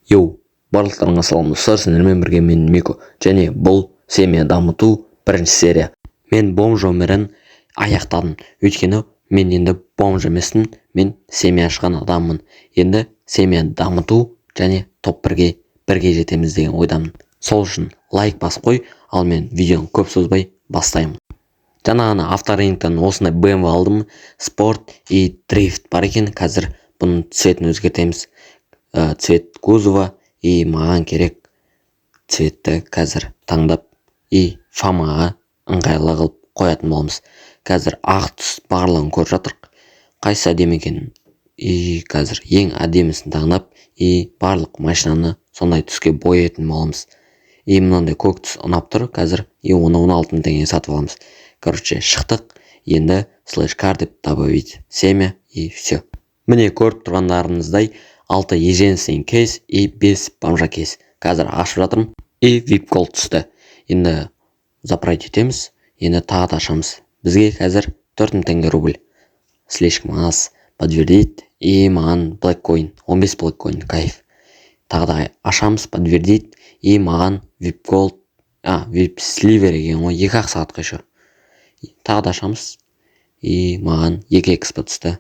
Йоу, барлықтарыңа салам достар, сіздермен бірге мен Мико, және бұл семья дамыту бірінші серия. Мен бомж өмірін аяқтадым, өйткені мен енді бомж емеспін, мен семья ашқан адаммын. Енді семья дамыту және топ бірге жетеміз деген ойдамын. Сол үшін лайк бас қой, ал мен видеоны көп созбай бастаймын. Жаңа ғана авторынктан осындай BMW алдым, спорт и дрифт бар екен. Қазір бұның цветін өзгертеміз. Цвет кузова, и маған керек цветті қазір таңдап и фамаға ыңғайлы қылып қоятын боламыз. Қазір ақ түс барлығын көріп жатырық, қайсы әдемі екенін. И қазір ең әдемісін таңдап и барлық машинаны сондай түске боятын боламыз. И мынандай көк түс ұнап тұр қазір, и оны 16 теңге сатып аламыз. Короче, шықтық, енді слэш-кар деп добавить семя и все. Міне көріп тұрғандарыңыздай 6 еженсен кейс и 5 бомжа кейс. Қазір ашып жатырмын и VIP Gold түсті. Енді заправить етеміз, енді тағы да ашамыз. Бізге қазір 4000 теңге рубль. Слишком аз. Подтвердить и маған Black Coin, 15 Black Coin, кайф. Тағы да ашамыз, подтвердить и маған VIP Gold, VIP Sliver екен ғой, 2-ақ сағатқа еще. Тағы да ашамыз и маған 2 экспо түсті.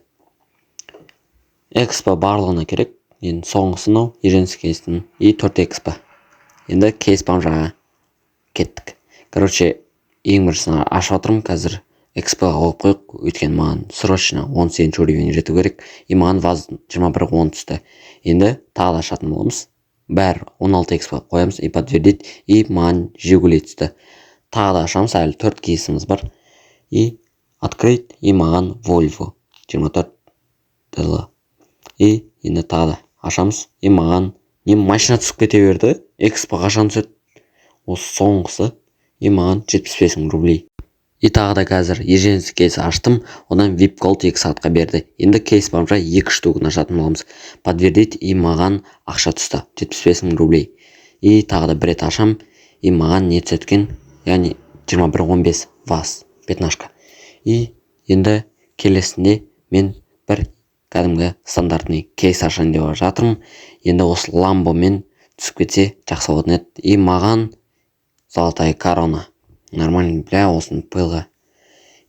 Экспо барлығына керек. Енді соңғысынау еженсі кейстің и 4 экспо. Енді кейс бомжаға кеттік. Короче, ең бірісін ашып отырмын қазір. Экспоға қойып қойық, өйткені маған срочно 17 уровень жету керек. И маған ваз 21-10 түсті. Енді тағы да ашатын боламыз. Бәрі 16 экспо қоямыз и подтвердить, и маған Жигули түсті. Тағы да ашамыз, әлі 4 кейсіміз бар. И открыть, и маған Volvo 24 дылы. И енді тағы да ашамыз, и маған не машина түсіп кете берді. Экспо қашан түседі? Осы соңғысы, и маған 75 000 рублей. И тағы да қазір еженсі кейс аштым, одан VIP Gold 2 сағатқа берді. Енді кейс бомжа 2 штугын ашатын боламыз. Подтвердить, и маған ақша түсті, 75 000 рублей. И тағы да бір рет ашам, и маған не түсеткен, яғни 21-15 ваз, пятнашка. И енді келесінде мен бір кәдімгі стандартный кейс ашайын деп жатырмын. Енді осы ламбомен түсіп кетсе жақсы болатын еді. И маған золотая корона. Нормально, бля, осыны пылға.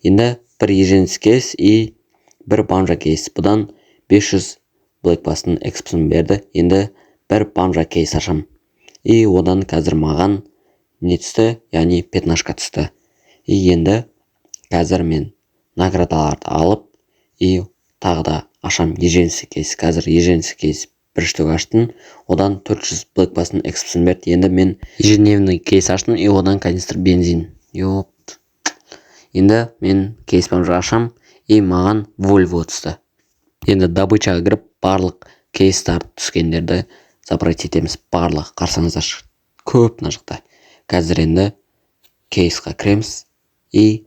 Енді бір еженсі кейс и бір бомжа кейс. Бұдан 500 Black Bass'ın экспосын берді. Енді бір бомжа кейс ашам. И одан қазір маған не түсті, яғни пятнашка түсті. И енді қазір мен наградаларды алып и тағы да ашам еженсі кейс. Қазір еженсі кейс бір штук аштым, одан 400 Black Bass'ın экспосын берді. Енді мен ежедневный кейс аштым и одан канистр бензин. Йопт. Енді мен кейс бомжа ашам и маған Volvo түсті. Енді добычаға кіріп барлық кейстар түскендерді заправить етеміз. Барлық қарсаңыздар көп мына жақта. Қазір енді кейсқа кіреміз и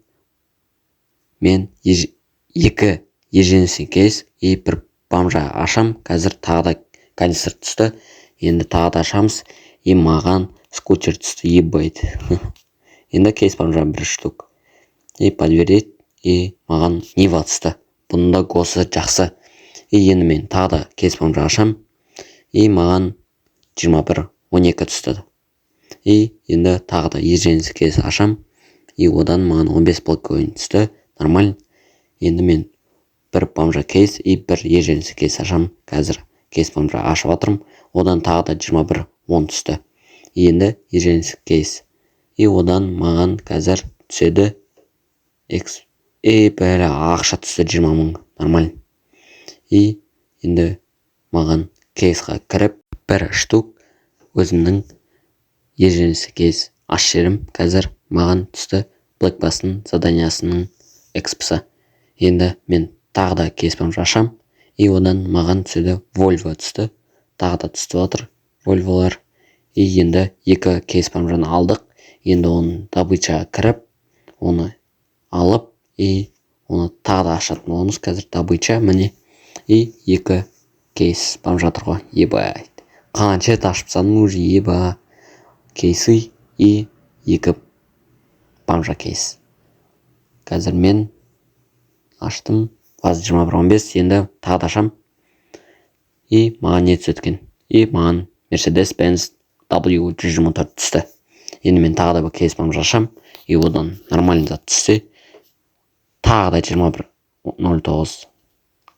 мен 2 еженсі кейс и бір бомжа ашам. Қазір тағы да канистр түсті. Енді тағы да ашамыз и маған скутер түсті, ебайт. Енді кейс бомжа бір штук. И подтвердить, и маған Нива түсті. Бұнда госы жақсы. И енді мен тағы да кейс бомжа ашам. И маған 21-12 түсті. И енді тағы да еженсі кейс ашам. И одан маған 15 Black Coin түсті. Нормально. Енді мен бір бомжа кейс и бір еженсі кейс ашам. Қазір кейс бомжа ашып атырым. Одан тағы да 21-10 түсті. Енді еженсі кейс. И одан маған қазір түседі бәрі ақша түсті 20 000. Нормально. И енді маған кейсқа кіріп бір штук өзімнің еженсі кейс аш жерім. Қазір маған түсті Black Bass'ın заданиясының экспосы. Енді мен тағы да кейс бомжа ашам. И одан маған түседі Volvo түсті. Тағы да түсті отыр Volvo'лар. И енді 2 кейс бомжаны алдық. Енді оны добычаға кіріп, оны алып, и оны тағы да ашатын боламыз. Қазір добыча міне. И 2 кейс бомжа тұр ғой, ебайт. Қанша ашып саным уже еба кейсы и 2 бомжа кейс. Қазір мен аштым, ваз 21-15, енді тағы да ашам. И маған не түсеткен. И маған Mercedes-Benz W124 түсті. Енді мен тағы да бір кейс бамжа ашам, и одан нормальный зат түссе, тағы да 2109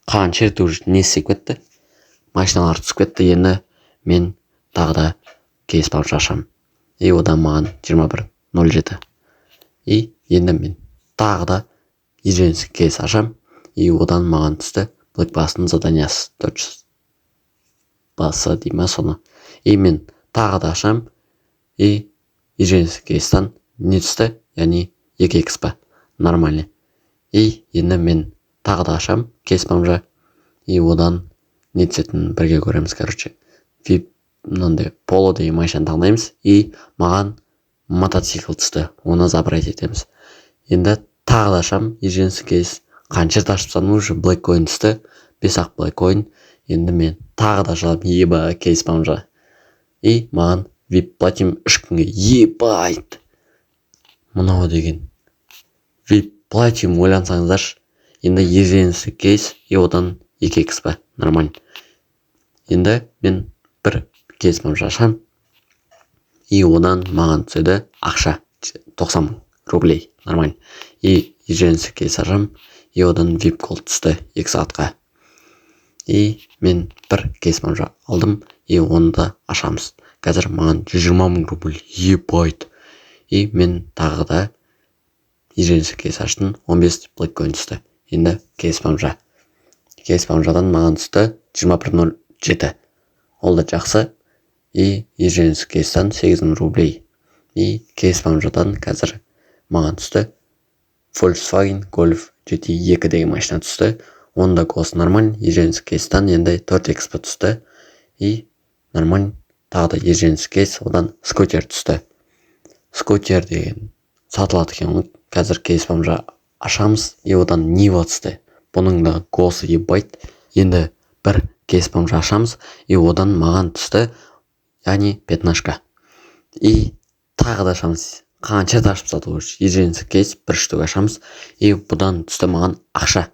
қан черті уже не істеп кетті, машиналар түсіп кетті. Енді мен тағы да кейс бамжа ашам, и одан маған 2107. И енді мен тағы да еженсік кейс ашам, и одан маған түсті Blackbass'ның заданиясы 400 басы дей ма соны. И мен тағы да ашам, и еженсік кейстан не түсті, яғни 2xp нормальный. И енді мен тағы да ашам кейс бамжа, и одан не түсетінін бірге көреміз. Короче, VIP мынандай поло деген машинаны таңдаймыз, и маған мотоцикл түсті, оны забрать етеміз. Енді тағы да ашам еженсік кейс, қаншерт ашыпсан уже Blackcoin түсті, 5-ақ Blackcoin. Енді мен тағы да жалап еба кейс бамжа, и маған VIP платим 3 күнге. Ебайт! Мынау деген VIP платим, ойлансаңыздаршы. Енді еженсік кейс, и одан 2xp нормально. Енді мен бір кейс бамжа ашам, и одан маған түседі ақша 90 000 рублей нормально. И еженсік кейс ашам, и одан VIP Gold түсті 2 сағатқа. И мен бір кейс бамжа алдым, и оны да ашамыз. Қазір маған 120 000 рубль. Ебайт! И мен тағы да еженсік кейс аштым, 15 Blackcoin түсті. Енді кейс бамжа. Кейс бамжадан маған түсті 2107. Ол да жақсы. И еженсік кейстан 8 000 рублей. И кейс бамжадан қазір маған түсті Volkswagen Golf GT2 деген машина түсті. Онда гос нормаль. Еженсік кейстан енді 4xp түсті. И нормаль. Тағы да еженсік кейс, одан скутер түсті. Скутер деген сатылады екен. Қазір кейс бамжа ашамыз, и одан Нива түсті. Бұның да госы ебайт. Енді бір кейс бамжа ашамыз, и одан маған түсті, яғни 15. И тағы да ашамыз. Қанша да ашып сату өш. Еженсік кейс, бір штук ашамыз, и бұдан түсті маған ақша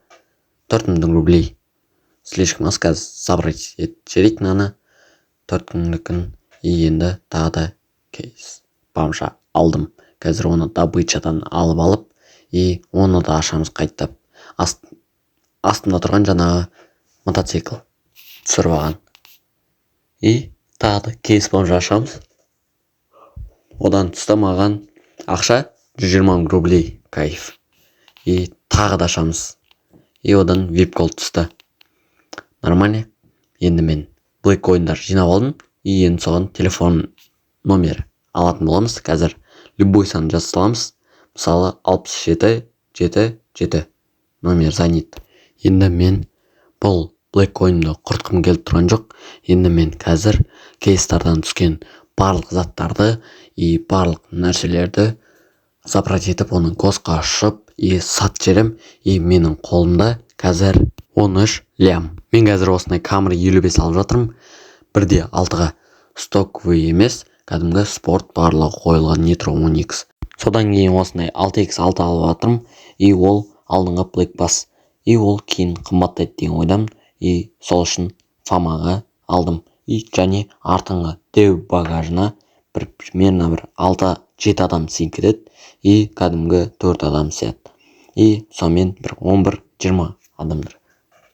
4000 рублей. Слишком аз, қазір забрать етшерейік наны 4000-лікін. И енді тағы да кейс бамжа алдым. Қазір оны добычадан алып, и оны да ашамыз қайттап. Астымда тұрған жаңағы мотоцикл түсіріп алған. И тағы да кейс бамжа ашамыз. Одан түсті маған ақша 120 000 рублей. Кайф. И тағы да ашамыз. И одан VIP Gold түсті. Нормально. Енді мен Blackcoin'дар жинап алдым, и енді соған телефон номер алатын боламыз. Қазір любой сан жазып саламыз. Мысалы 6777 номер занят. Енді мен бұл Blackcoin'ды құртқым келіп тұрған жоқ. Енді мен қазір кейстардан түскен барлық заттарды и барлық нәрселерді забрать етіп, оның госқа ашып, и сат жерем. И менің қолымда қазір 13 лям. Мен қазір осындай камера 55 алып жатырмын. 1/6-ға стоковый емес, кәдімгі спорт барлығы қойылған Nitro 10X. Содан кейін осындай 6x6 алып жатырмын, и ол алдыңғы Blackbass. И ол кейін қымбаттайды деген ойдамын, и сол үшін фамаға алдым. И және артыңғы деу багажына примерно 6-7 адам сыйып кетеді, и кәдімгі 4 адам сыяды. И сонымен 11-20 адамдар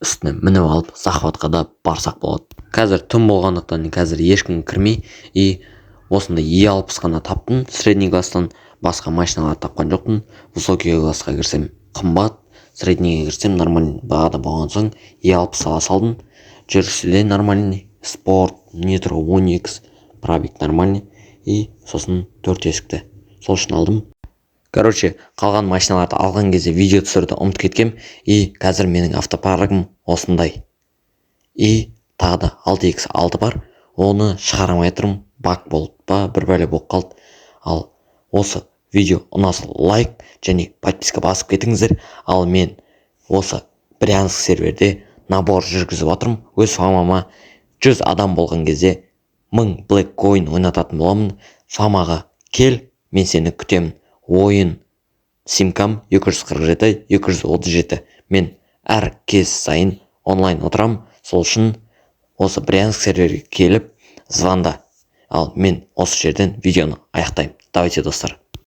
үстіне мініп алып захватқа да барсақ болады. Қазір түн болғандықтан қазір ешкім кірмей, и осында E60 қана таптым. Средний класстан басқа машиналар тапқан жоқпын. Высокий классқа кірсем қымбат, среднийге кірсем нормальный бағада болған соң E60 ала салдым. Жүрісі де нормальный, спорт, Nitro 10X, пробег нормальный, и сосын 4 есікті. Сол үшін алдым. Короче, қалған машиналарды алған кезде видео түсірді ұмытып кеткем, и қазір менің автопаркым осындай. И тағы да 6x6 бар, оны шығарамай тұрмын, баг болып па, бір бәле болып қалды. Ал осы видео ұнаса лайк және подписка басып кетіңіздер. Ал мен осы Брянск серверде набор жүргізіп отырмын. Өз фамама 100 адам болған кезде 1000 Blackcoin ойнататын боламын. Фамаға кел, мен сені күтемін. Ойын симкам 247-237. Мен әр кез сайын онлайн отырам. Сол үшін осы Брянск серверге келіп, звонда. Ал мен осы жерден видеоны аяқтаймын. Давайте, достар.